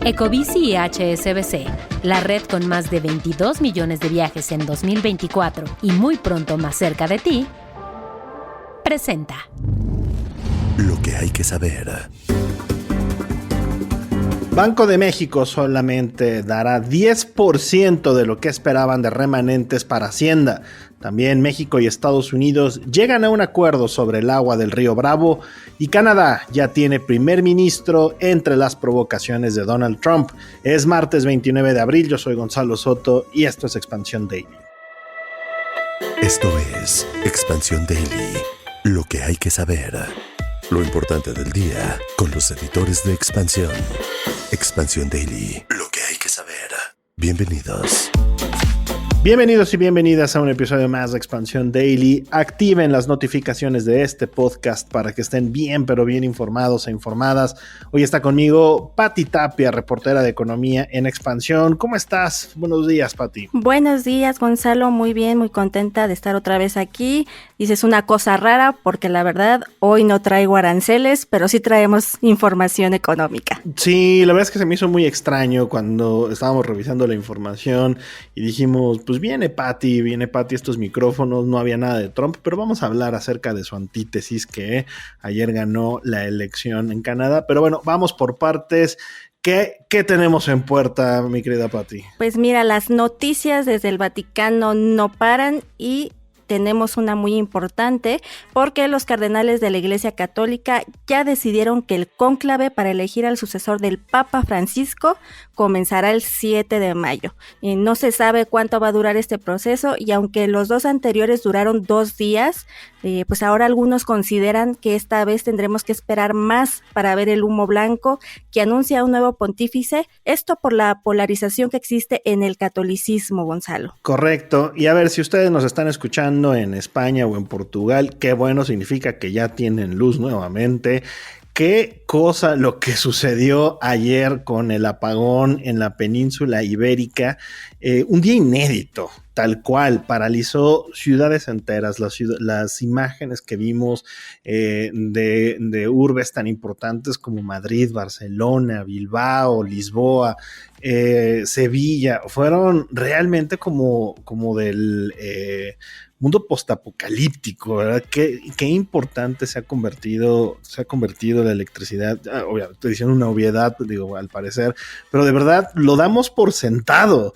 Ecobici y HSBC, la red con más de 22 millones de viajes en 2024 y muy pronto más cerca de ti, presenta Lo que hay que saber. Banco de México solamente dará 10% de lo que esperaban de remanentes para Hacienda. También México y Estados Unidos llegan a un acuerdo sobre el agua del río Bravo y Canadá ya tiene primer ministro entre las provocaciones de Donald Trump. Es martes 29 de abril, yo soy Gonzalo Soto y esto es Expansión Daily. Esto es Expansión Daily. Lo que hay que saber. Lo importante del día con los editores de Expansión. Expansión Daily. Lo que hay que saber. Bienvenidos. Bienvenidos y bienvenidas a un episodio más de Expansión Daily. Activen las notificaciones de este podcast para que estén bien, pero bien informados e informadas. Hoy está conmigo Pati Tapia, reportera de Economía en Expansión. ¿Cómo estás? Buenos días, Pati. Buenos días, Gonzalo. Muy bien, muy contenta de estar otra vez aquí. Dices una cosa rara porque la verdad hoy no traigo aranceles, pero sí traemos información económica. Sí, la verdad es que se me hizo muy extraño cuando estábamos revisando la información y dijimos, pues viene Pati estos micrófonos, no había nada de Trump, pero vamos a hablar acerca de su antítesis que ayer ganó la elección en Canadá. Pero bueno, vamos por partes. ¿Qué tenemos en puerta, mi querida Pati? Pues mira, las noticias desde el Vaticano no paran y tenemos una muy importante porque los cardenales de la Iglesia Católica ya decidieron que el cónclave para elegir al sucesor del Papa Francisco comenzará el 7 de mayo. Y no se sabe cuánto va a durar este proceso y aunque los dos anteriores duraron 2 días, pues ahora algunos consideran que esta vez tendremos que esperar más para ver el humo blanco que anuncia un nuevo pontífice, esto por la polarización que existe en el catolicismo, Gonzalo. Correcto, y a ver, si ustedes nos están escuchando en España o en Portugal, qué bueno, significa que ya tienen luz nuevamente. Qué cosa lo que sucedió ayer con el apagón en la península ibérica, un día inédito, tal cual, paralizó ciudades enteras. Las imágenes que vimos de urbes tan importantes como Madrid, Barcelona, Bilbao, Lisboa, Sevilla, fueron realmente como del mundo postapocalíptico, ¿verdad? Qué importante se ha convertido la electricidad. Obviamente estoy diciendo una obviedad, digo, al parecer, pero de verdad lo damos por sentado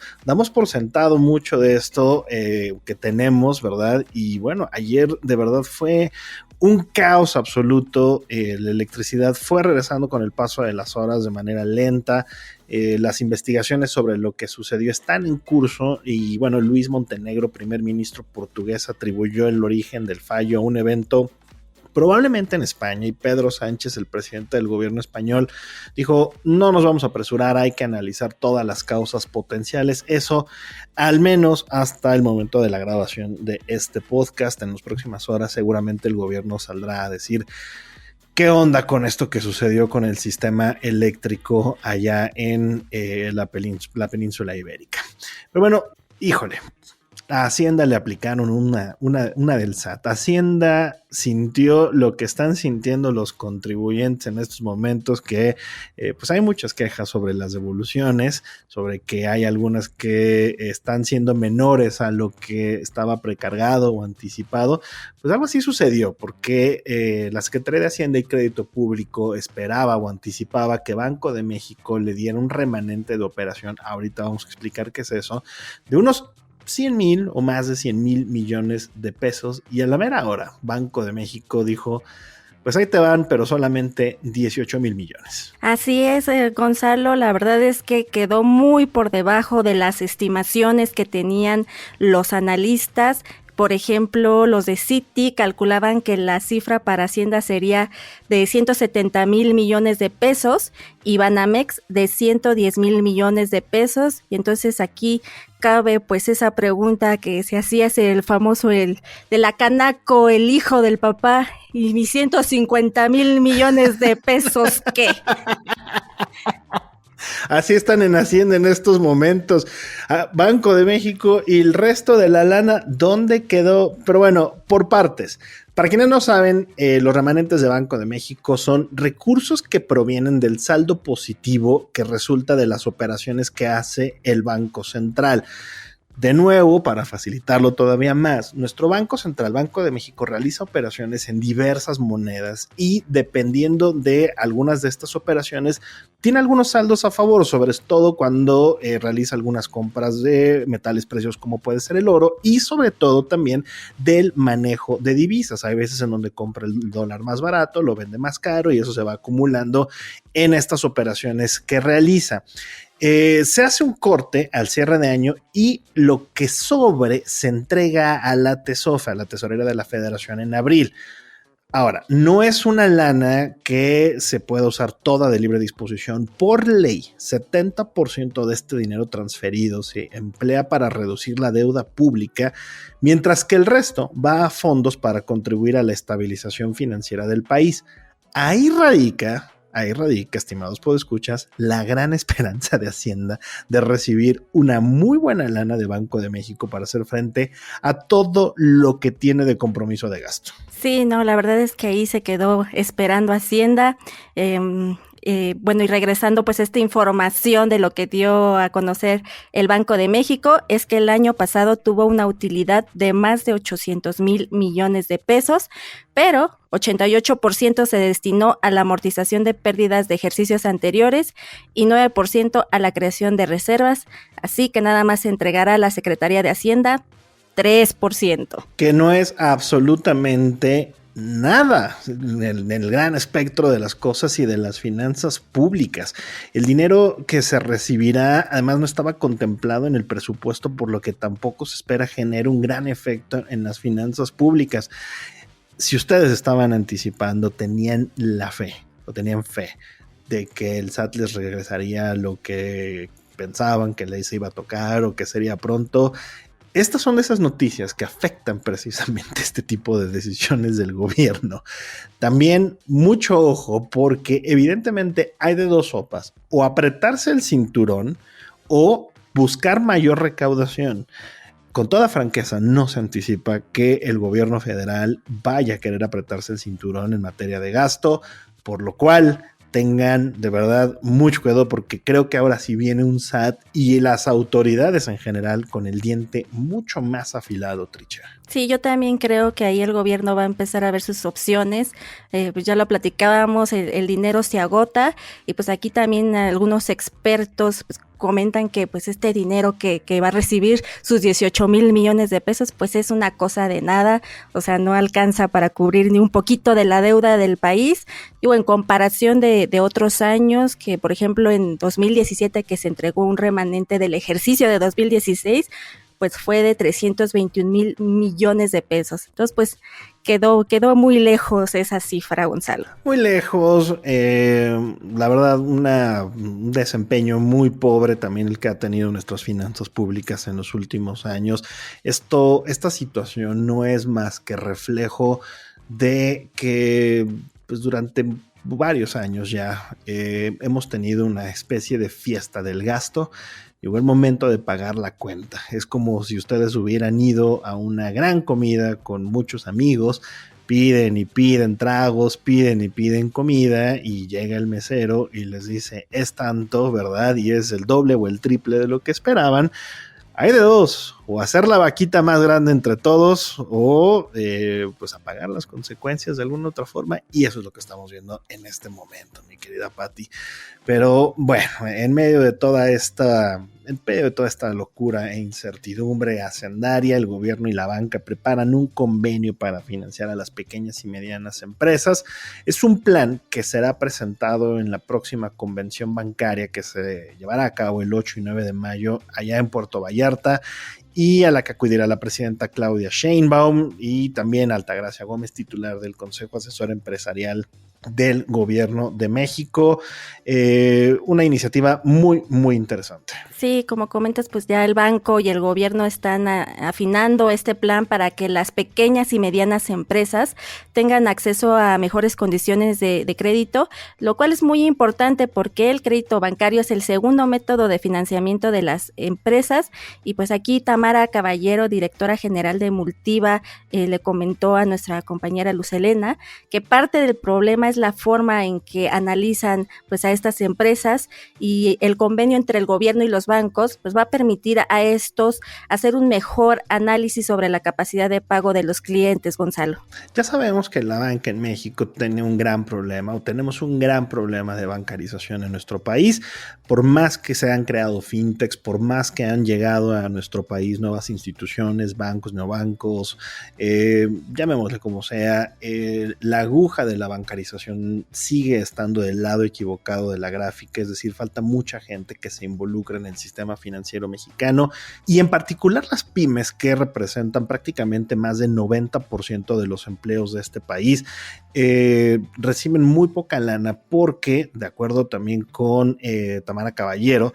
mucho de esto que tenemos, ¿verdad? Y bueno, ayer de verdad fue un caos absoluto. La electricidad fue regresando con el paso de las horas de manera lenta. Las investigaciones sobre lo que sucedió están en curso y bueno, Luis Montenegro, primer ministro portugués, atribuyó el origen del fallo a un evento probablemente en España, y Pedro Sánchez, el presidente del gobierno español, dijo: no nos vamos a apresurar, hay que analizar todas las causas potenciales. Eso al menos hasta el momento de la grabación de este podcast. En las próximas horas seguramente el gobierno saldrá a decir qué onda con esto que sucedió con el sistema eléctrico allá en la península ibérica. Pero bueno, híjole, a Hacienda le aplicaron una del SAT. Hacienda sintió lo que están sintiendo los contribuyentes en estos momentos, que pues hay muchas quejas sobre las devoluciones, sobre que hay algunas que están siendo menores a lo que estaba precargado o anticipado. Pues algo así sucedió, porque la Secretaría de Hacienda y Crédito Público esperaba o anticipaba que Banco de México le diera un remanente de operación, ahorita vamos a explicar qué es eso, de unos 100,000 o más de 100,000 millones de pesos, y a la mera hora Banco de México dijo: pues ahí te van, pero solamente 18,000 millones. Así es, Gonzalo, la verdad es que quedó muy por debajo de las estimaciones que tenían los analistas. Por ejemplo, los de Citi calculaban que la cifra para Hacienda sería de 170,000 millones de pesos y Banamex de 110,000 millones de pesos. Y entonces aquí cabe pues esa pregunta que se hacía, es el famoso de la canaco, el hijo del papá, y mis 150,000 millones de pesos, ¿qué? Así están en Hacienda en estos momentos. Banco de México y el resto de la lana, ¿dónde quedó? Pero bueno, por partes. Para quienes no saben, los remanentes de Banco de México son recursos que provienen del saldo positivo que resulta de las operaciones que hace el Banco Central. De nuevo, para facilitarlo todavía más, nuestro Banco Central, Banco de México, realiza operaciones en diversas monedas y dependiendo de algunas de estas operaciones, tiene algunos saldos a favor, sobre todo cuando realiza algunas compras de metales preciosos como puede ser el oro y sobre todo también del manejo de divisas. Hay veces en donde compra el dólar más barato, lo vende más caro y eso se va acumulando en estas operaciones que realiza. Se hace un corte al cierre de año y lo que sobre se entrega a la TESOFE, a la Tesorería de la Federación en abril. Ahora, no es una lana que se pueda usar toda de libre disposición. Por ley, 70% de este dinero transferido se emplea para reducir la deuda pública, mientras que el resto va a fondos para contribuir a la estabilización financiera del país. Ahí radica, estimados podescuchas, la gran esperanza de Hacienda de recibir una muy buena lana de Banco de México para hacer frente a todo lo que tiene de compromiso de gasto. Sí, no, la verdad es que ahí se quedó esperando Hacienda. Bueno, y regresando pues a esta información de lo que dio a conocer el Banco de México, es que el año pasado tuvo una utilidad de más de 800,000 millones de pesos, pero 88% se destinó a la amortización de pérdidas de ejercicios anteriores y 9% a la creación de reservas, así que nada más se entregará a la Secretaría de Hacienda 3%. Que no es absolutamente nada en el gran espectro de las cosas y de las finanzas públicas. El dinero que se recibirá además no estaba contemplado en el presupuesto, por lo que tampoco se espera genere un gran efecto en las finanzas públicas. Si ustedes estaban anticipando, tenían fe de que el SAT les regresaría lo que pensaban que les iba a tocar o que sería pronto. Estas son de esas noticias que afectan precisamente este tipo de decisiones del gobierno. También mucho ojo, porque evidentemente hay de dos sopas: o apretarse el cinturón o buscar mayor recaudación. Con toda franqueza, no se anticipa que el gobierno federal vaya a querer apretarse el cinturón en materia de gasto, por lo cual tengan de verdad mucho cuidado, porque creo que ahora sí viene un SAT y las autoridades en general con el diente mucho más afilado, Tricha. Sí, yo también creo que ahí el gobierno va a empezar a ver sus opciones. Pues ya lo platicábamos, el dinero se agota y pues aquí también algunos expertos pues comentan que pues este dinero que va a recibir, sus 18,000 millones de pesos, pues es una cosa de nada, o sea, no alcanza para cubrir ni un poquito de la deuda del país. Digo, en comparación de otros años, que por ejemplo en 2017 que se entregó un remanente del ejercicio de 2016, pues fue de 321,000 millones de pesos. Entonces, pues quedó muy lejos esa cifra, Gonzalo. Muy lejos, la verdad, un desempeño muy pobre también el que ha tenido nuestras finanzas públicas en los últimos años. Esta situación no es más que reflejo de que pues durante varios años ya hemos tenido una especie de fiesta del gasto. Llegó el momento de pagar la cuenta. Es como si ustedes hubieran ido a una gran comida con muchos amigos, piden y piden tragos, piden y piden comida, y llega el mesero y les dice, es tanto, ¿verdad? Y es el doble o el triple de lo que esperaban. Hay de dos: o hacer la vaquita más grande entre todos, o pues apagar las consecuencias de alguna otra forma, y eso es lo que estamos viendo en este momento, mi querida Patti. Pero bueno, en medio de toda esta locura e incertidumbre hacendaria, el gobierno y la banca preparan un convenio para financiar a las pequeñas y medianas empresas. Es un plan que será presentado en la próxima convención bancaria que se llevará a cabo el 8 y 9 de mayo allá en Puerto Vallarta, y a la que acudirá la presidenta Claudia Sheinbaum y también Altagracia Gómez, titular del Consejo Asesor Empresarial del gobierno de México. Una iniciativa muy, muy interesante. Sí, como comentas, pues ya el banco y el gobierno están afinando este plan para que las pequeñas y medianas empresas tengan acceso a mejores condiciones de crédito, lo cual es muy importante porque el crédito bancario es el segundo método de financiamiento de las empresas. Y pues aquí Tamara Caballero, directora general de Multiva, le comentó a nuestra compañera Luz Helena que parte del problema es la forma en que analizan pues a estas empresas, y el convenio entre el gobierno y los bancos pues va a permitir a estos hacer un mejor análisis sobre la capacidad de pago de los clientes, Gonzalo. Ya sabemos que la banca en México tiene un gran problema, o tenemos un gran problema de bancarización en nuestro país. Por más que se han creado fintechs, por más que han llegado a nuestro país nuevas instituciones, bancos, neobancos, llamémosle como sea, la aguja de la bancarización sigue estando del lado equivocado de la gráfica, es decir, falta mucha gente que se involucre en el sistema financiero mexicano, y en particular las pymes, que representan prácticamente más del 90% de los empleos de este país, reciben muy poca lana porque, de acuerdo también con Tamara Caballero,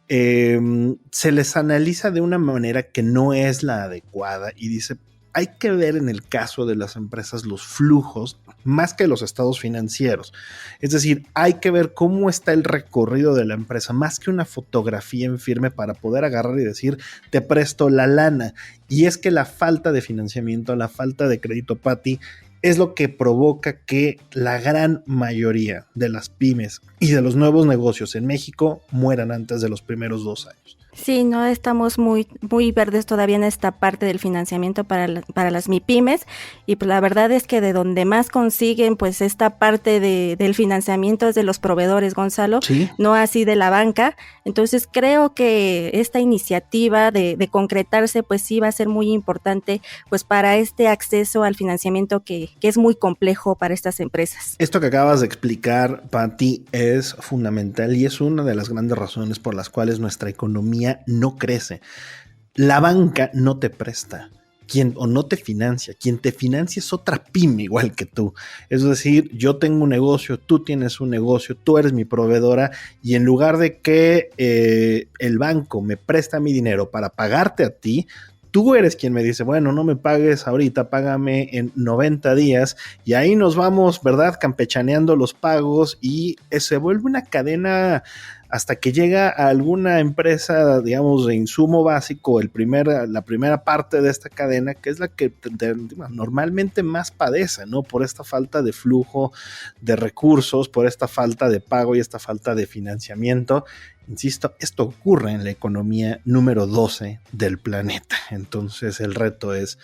se les analiza de una manera que no es la adecuada, y dice, hay que ver en el caso de las empresas los flujos más que los estados financieros. Es decir, hay que ver cómo está el recorrido de la empresa, más que una fotografía en firme para poder agarrar y decir, te presto la lana. Y es que la falta de financiamiento, la falta de crédito, Pati, es lo que provoca que la gran mayoría de las pymes y de los nuevos negocios en México mueran antes de los primeros 2 años. Sí, no estamos muy verdes todavía en esta parte del financiamiento para las MIPYMES, y pues la verdad es que de donde más consiguen pues esta parte del financiamiento es de los proveedores, Gonzalo, ¿sí? No así de la banca. Entonces creo que esta iniciativa de concretarse pues sí va a ser muy importante pues para este acceso al financiamiento que es muy complejo para estas empresas. Esto que acabas de explicar, Pati, es fundamental y es una de las grandes razones por las cuales nuestra economía no crece. La banca no te presta, o no te financia. Quien te financia es otra pyme igual que tú. Es decir, yo tengo un negocio, tú tienes un negocio, tú eres mi proveedora, y en lugar de que el banco me presta mi dinero para pagarte a ti, tú eres quien me dice, bueno, no me pagues ahorita, págame en 90 días, y ahí nos vamos, ¿verdad?, campechaneando los pagos, y se vuelve una cadena hasta que llega a alguna empresa, digamos, de insumo básico, la primera parte de esta cadena, que es la que normalmente más padece, ¿no?, por esta falta de flujo de recursos, por esta falta de pago y esta falta de financiamiento. Insisto, esto ocurre en la economía número 12 del planeta. Entonces el reto es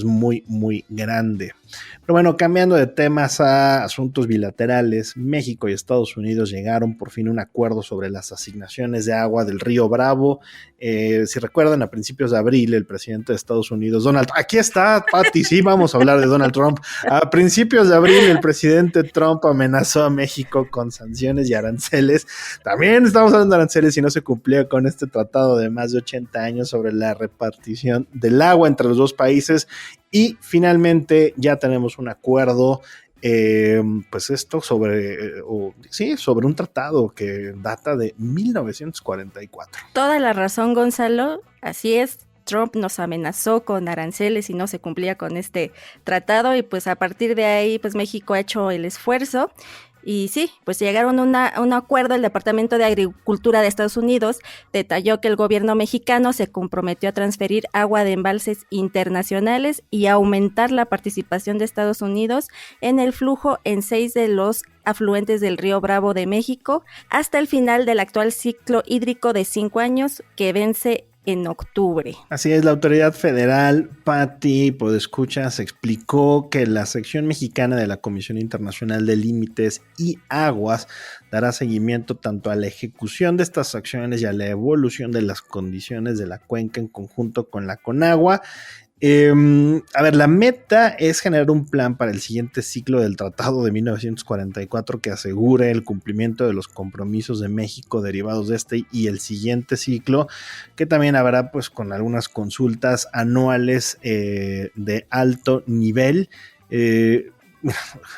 muy, muy grande. Pero bueno, cambiando de temas a asuntos bilaterales, México y Estados Unidos llegaron por fin a un acuerdo sobre las asignaciones de agua del río Bravo. Si recuerdan, a principios de abril, el presidente de Estados Unidos, aquí está, Pati, sí, vamos a hablar de Donald Trump. A principios de abril, el presidente Trump amenazó a México con sanciones y aranceles. También estamos hablando de aranceles si no se cumplía con este tratado de más de 80 años sobre la repartición del agua entre los dos países. Y finalmente ya tenemos un acuerdo, pues esto sobre un tratado que data de 1944. Toda la razón, Gonzalo, así es. Trump nos amenazó con aranceles y no se cumplía con este tratado, y pues a partir de ahí pues México ha hecho el esfuerzo. Y sí, pues llegaron a un acuerdo. El Departamento de Agricultura de Estados Unidos detalló que el gobierno mexicano se comprometió a transferir agua de embalses internacionales y a aumentar la participación de Estados Unidos en el flujo en 6 de los afluentes del río Bravo de México hasta el final del actual ciclo hídrico de 5 años que vence en octubre. Así es, la autoridad federal, Pati Podescuchas, explicó que la sección mexicana de la Comisión Internacional de Límites y Aguas dará seguimiento tanto a la ejecución de estas acciones y a la evolución de las condiciones de la cuenca en conjunto con la CONAGUA. La meta es generar un plan para el siguiente ciclo del Tratado de 1944 que asegure el cumplimiento de los compromisos de México derivados de este y el siguiente ciclo, que también habrá pues con algunas consultas anuales de alto nivel.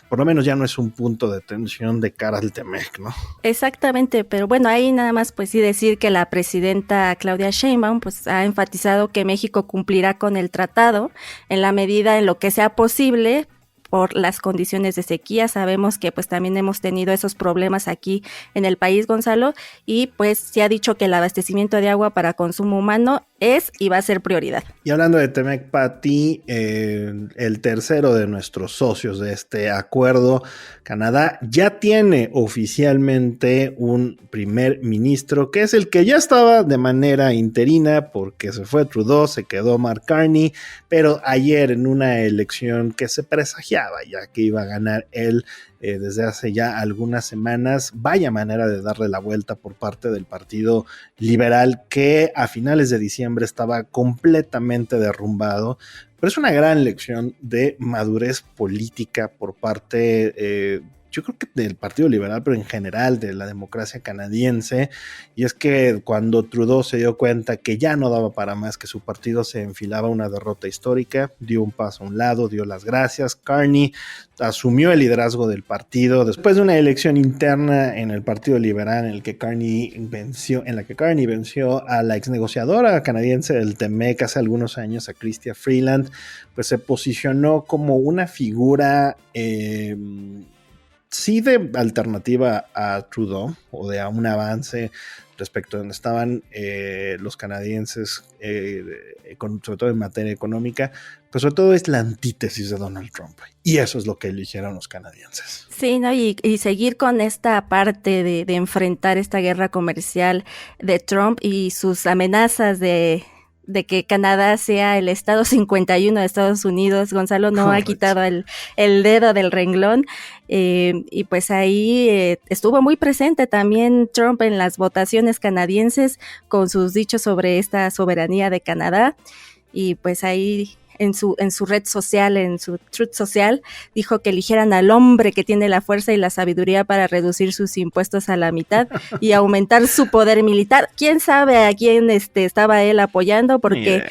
por lo menos ya no es un punto de tensión de cara al TEMEC, ¿no? Exactamente, pero bueno, ahí nada más pues sí decir que la presidenta Claudia Sheinbaum pues ha enfatizado que México cumplirá con el tratado en la medida en lo que sea posible por las condiciones de sequía. Sabemos que pues también hemos tenido esos problemas aquí en el país, Gonzalo, y pues se ha dicho que el abastecimiento de agua para consumo humano es y va a ser prioridad. Y hablando de TEMEC, Pati, el tercero de nuestros socios de este acuerdo, Canadá, ya tiene oficialmente un primer ministro, que es el que ya estaba de manera interina porque se fue Trudeau, se quedó Mark Carney, pero ayer en una elección que se presagiaba ya que iba a ganar él, desde hace ya algunas semanas, vaya manera de darle la vuelta por parte del Partido Liberal, que a finales de diciembre estaba completamente derrumbado. Pero es una gran lección de madurez política por parte, yo creo que del Partido Liberal, pero en general de la democracia canadiense. Y es que cuando Trudeau se dio cuenta que ya no daba para más, que su partido se enfilaba a una derrota histórica, dio un paso a un lado, dio las gracias. Carney asumió el liderazgo del partido después de una elección interna en el Partido Liberal en la que Carney venció a la exnegociadora canadiense del TEMEC hace algunos años, a Chrystia Freeland. Pues se posicionó como una figura sí de alternativa a Trudeau, o de a un avance respecto a donde estaban los canadienses, sobre todo en materia económica, pues sobre todo es la antítesis de Donald Trump. Y eso es lo que eligieron los canadienses. Sí, ¿no? Y seguir con esta parte de enfrentar esta guerra comercial de Trump y sus amenazas de que Canadá sea el estado 51 de Estados Unidos. Gonzalo no ha quitado el dedo del renglón, y pues ahí estuvo muy presente también Trump en las votaciones canadienses con sus dichos sobre esta soberanía de Canadá, y pues ahí en su red social, en su Truth Social, dijo que eligieran al hombre que tiene la fuerza y la sabiduría para reducir sus impuestos a la mitad y aumentar su poder militar. ¿Quién sabe a quién estaba él apoyando? Porque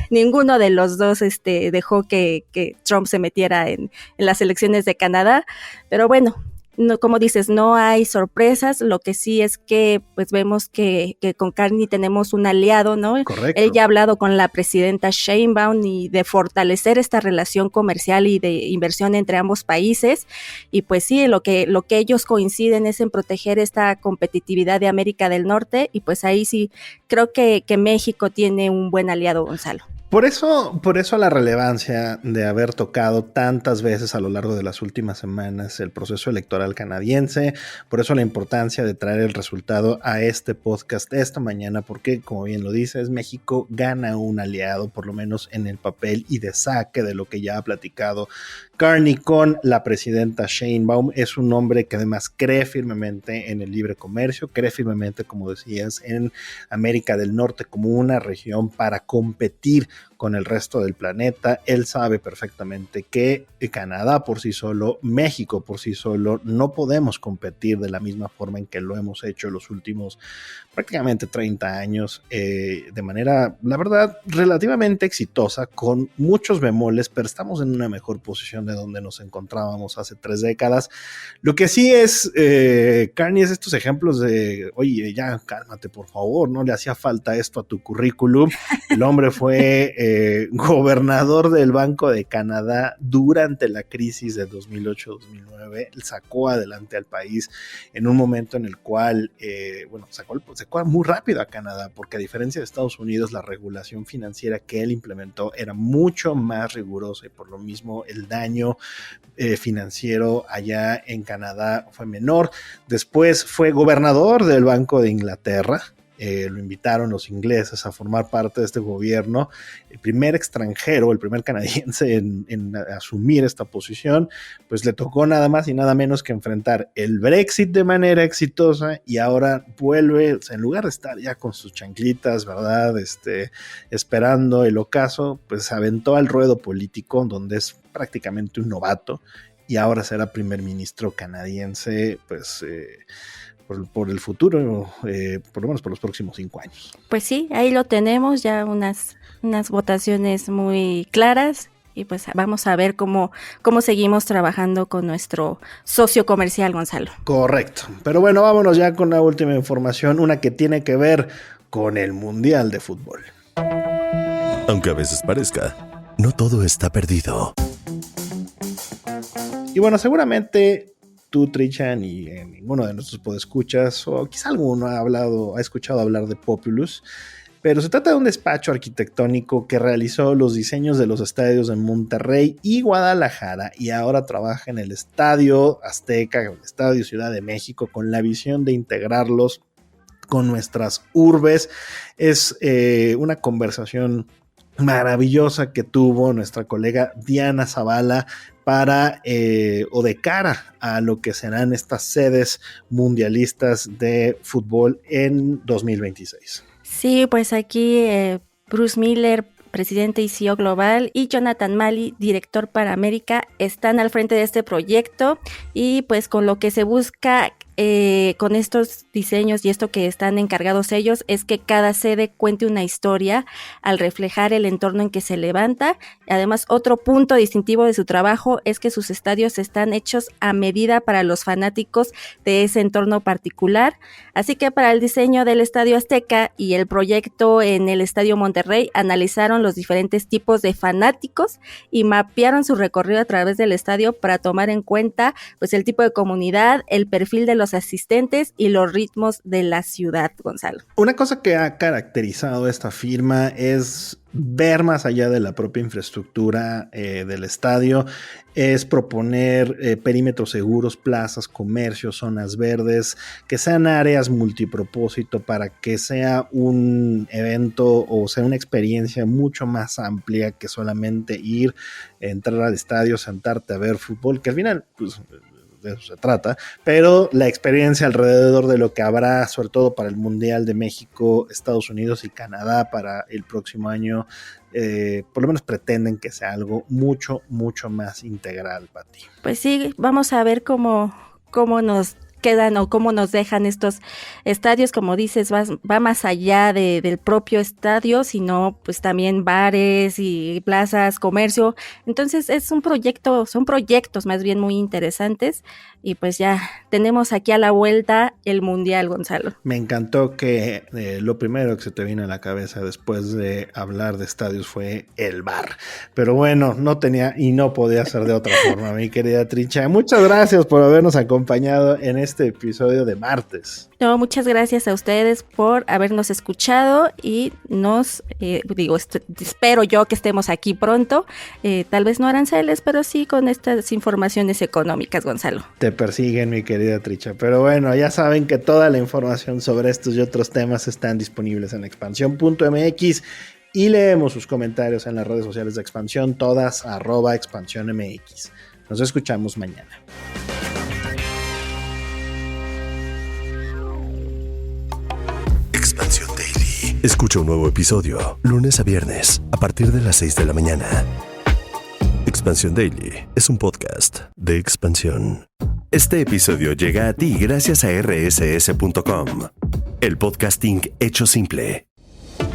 ninguno de los dos dejó que Trump se metiera en las elecciones de Canadá. Pero bueno, no, como dices, no hay sorpresas. Lo que sí es que pues vemos que con Carney tenemos un aliado, ¿no? Correcto. Él ya ha hablado con la presidenta Sheinbaum y de fortalecer esta relación comercial y de inversión entre ambos países. Y pues sí, lo que ellos coinciden es en proteger esta competitividad de América del Norte, y pues ahí sí creo que México tiene un buen aliado, Gonzalo. Por eso la relevancia de haber tocado tantas veces a lo largo de las últimas semanas el proceso electoral canadiense, por eso la importancia de traer el resultado a este podcast esta mañana, porque como bien lo dices, México gana un aliado, por lo menos en el papel y de saque de lo que ya ha platicado Carney con la presidenta Sheinbaum. Es un hombre que además cree firmemente en el libre comercio, cree firmemente, como decías, en América del Norte como una región para competir con el resto del planeta. Él sabe perfectamente que Canadá por sí solo, México por sí solo, no podemos competir de la misma forma en que lo hemos hecho los últimos prácticamente 30 años, de manera, la verdad, relativamente exitosa, con muchos bemoles, pero estamos en una mejor posición de donde nos encontrábamos hace 3 décadas. Lo que sí es, Carney, es estos ejemplos de, oye, ya cálmate por favor, no le hacía falta esto a tu currículum. El hombre fue gobernador del Banco de Canadá durante la crisis de 2008-2009, sacó adelante al país en un momento en el cual, sacó muy rápido a Canadá, porque a diferencia de Estados Unidos, la regulación financiera que él implementó era mucho más rigurosa, y por lo mismo el daño financiero allá en Canadá fue menor. Después fue gobernador del Banco de Inglaterra. Lo invitaron los ingleses a formar parte de este gobierno, el primer extranjero, el primer canadiense en asumir esta posición. Pues le tocó nada más y nada menos que enfrentar el Brexit de manera exitosa, y ahora vuelve, o sea, en lugar de estar ya con sus chanclitas, ¿verdad? Esperando el ocaso, pues se aventó al ruedo político, donde es prácticamente un novato, y ahora será primer ministro canadiense, pues por el futuro, por lo menos por los próximos 5 años. Pues sí, ahí lo tenemos, ya unas votaciones muy claras, y pues vamos a ver cómo seguimos trabajando con nuestro socio comercial, Gonzalo. Correcto. Pero bueno, vámonos ya con la última información, una que tiene que ver con el Mundial de Fútbol. Aunque a veces parezca, no todo está perdido. Y bueno, seguramente tú, Tricha, ni ninguno de nuestros podescuchas, o quizá alguno ha escuchado hablar de Populous, pero se trata de un despacho arquitectónico que realizó los diseños de los estadios en Monterrey y Guadalajara, y ahora trabaja en el Estadio Azteca, el Estadio Ciudad de México, con la visión de integrarlos con nuestras urbes. Es una conversación maravillosa que tuvo nuestra colega Diana Zavala o de cara a lo que serán estas sedes mundialistas de fútbol en 2026. Sí, pues aquí Bruce Miller, presidente y CEO global, y Jonathan Mali, director para América, están al frente de este proyecto, y pues con lo que se busca con estos diseños y esto que están encargados ellos es que cada sede cuente una historia al reflejar el entorno en que se levanta. Además, otro punto distintivo de su trabajo es que sus estadios están hechos a medida para los fanáticos de ese entorno particular. Así que para el diseño del Estadio Azteca y el proyecto en el Estadio Monterrey, analizaron los diferentes tipos de fanáticos y mapearon su recorrido a través del estadio para tomar en cuenta pues el tipo de comunidad, el perfil de los asistentes y los ritmos de la ciudad, Gonzalo. Una cosa que ha caracterizado esta firma es ver más allá de la propia infraestructura del estadio, es proponer perímetros seguros, plazas, comercios, zonas verdes, que sean áreas multipropósito para que sea un evento o sea una experiencia mucho más amplia que solamente ir, entrar al estadio, sentarte a ver fútbol, que al final pues de eso se trata, pero la experiencia alrededor de lo que habrá, sobre todo para el Mundial de México, Estados Unidos y Canadá para el próximo año, por lo menos pretenden que sea algo mucho, mucho más integral para ti. Pues sí, vamos a ver cómo nos quedan o cómo nos dejan estos estadios. Como dices, va más allá del propio estadio, sino pues también bares y plazas, comercio. Entonces son proyectos más bien muy interesantes, y pues ya tenemos aquí a la vuelta el Mundial, Gonzalo. Me encantó que lo primero que se te vino a la cabeza después de hablar de estadios fue el bar, pero bueno, no tenía y no podía ser de otra forma, mi querida Tricha. Muchas gracias por habernos acompañado en este episodio de martes. No, muchas gracias a ustedes por habernos escuchado, y espero yo que estemos aquí pronto, tal vez no aranceles, pero sí con estas informaciones económicas, Gonzalo. Te persiguen, mi querida Tricha, pero bueno, ya saben que toda la información sobre estos y otros temas están disponibles en expansión.mx y leemos sus comentarios en las redes sociales de Expansión, todas @expansiónmx. Nos escuchamos mañana. Expansión Daily. Escucha un nuevo episodio lunes a viernes a partir de las 6 de la mañana. Expansión Daily es un podcast de Expansión. Este episodio llega a ti gracias a rss.com, el podcasting hecho simple.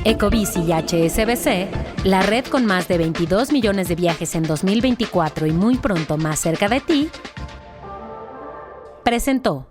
Ecobici y HSBC, la red con más de 22 millones de viajes en 2024 y muy pronto más cerca de ti, presentó